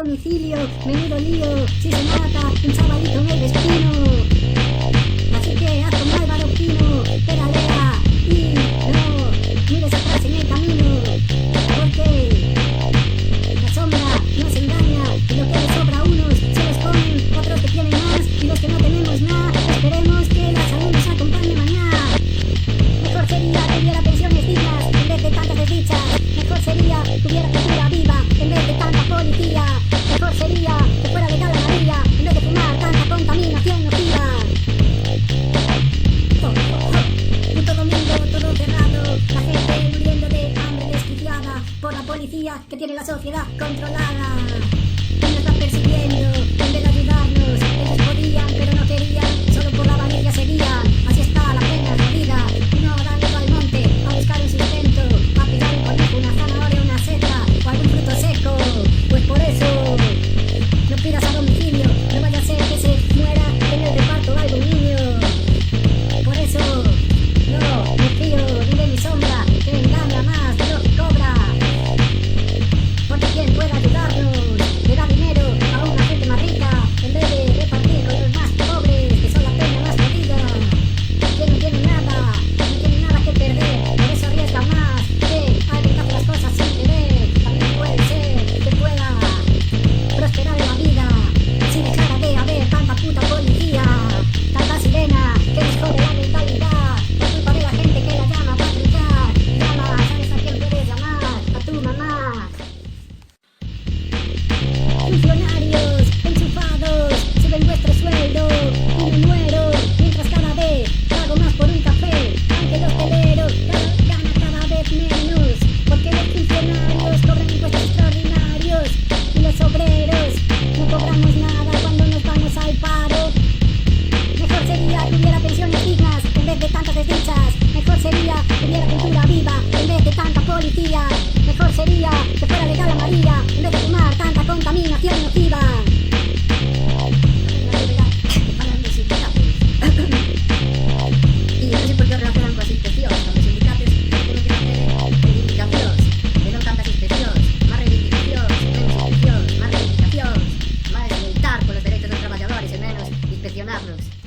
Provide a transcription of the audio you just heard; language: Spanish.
domicilio, menudo lío, si se mata un chavalito en el destino. Así que haz como Álvaro Pino, pedalea y no mires atrás en el camino, porque la sombra nos engaña y lo que les sobra a unos se los comen otros que tienen más, y los que no tenemos nada, esperemos que la salud nos acompañe mañana. Mejor sería que hubiera pensiones dignas en vez de tantas desdichas. Mejor sería que hubiera cultura viva en vez de tanta policía. Mejor sería que fuera legal la María en vez de fumar tanta contaminación nociva. Puto domingo, todo cerrado, la gente muriendo de hambre desquiciada por la policía que tiene la sociedad controlada y nos está persiguiendo en vez de ayudarnos. Ellos podían pero no querían, solo por la avaricia seguían. Así está la pena jodida y no dan ido al monte a buscar un sustento, a pillar un conejo, una zanahoria, una seta o algún fruto seco. Pues por eso no pidas a domicilio, no vaya a ser que se muera en el reparto algún niño. Por eso no me fío ni de mi sombra, que engaña más de lo que cobra. Porque quien pueda ayudarnos le da dinero a una gente más rica en vez de repartir con los más pobres, que son la peña más jodida, que no tiene nada que perder, por eso arriesga más que alguien que hace las cosas sin querer. También puede ser que pueda prosperar en la vida si dejara de haber tanta puta policía, tanta sirena que nos jode la mentalidad por culpa de la gente que la llama para gritar. Llama, ¿sabes a quién puedes llamar? A tu mamá. Funcionarios enchufados, suben vuestro sueldo y me muero mientras cada vez pago más por un café, aunque los hosteleros ganan cada vez menos, porque los funcionarios cobran impuestos extraordinarios y los obreros no cobramos nada cuando nos vamos al paro. Mejor sería que hubiera pensiones dignas en vez de tantas desdichas. Mejor sería que hubiera cultura viva en vez de tanta policía. Mejor sería que fuera legal la María en vez de fumar tanta contaminación nociva. Y no sé por qué os relacionan con las inspecciones, con los sindicatos que tienen que hacer reivindicaciones, de no tantas inspecciones, más reivindicación, menos inspección, más reivindicación, más militar por los derechos de los trabajadores y menos inspeccionarlos.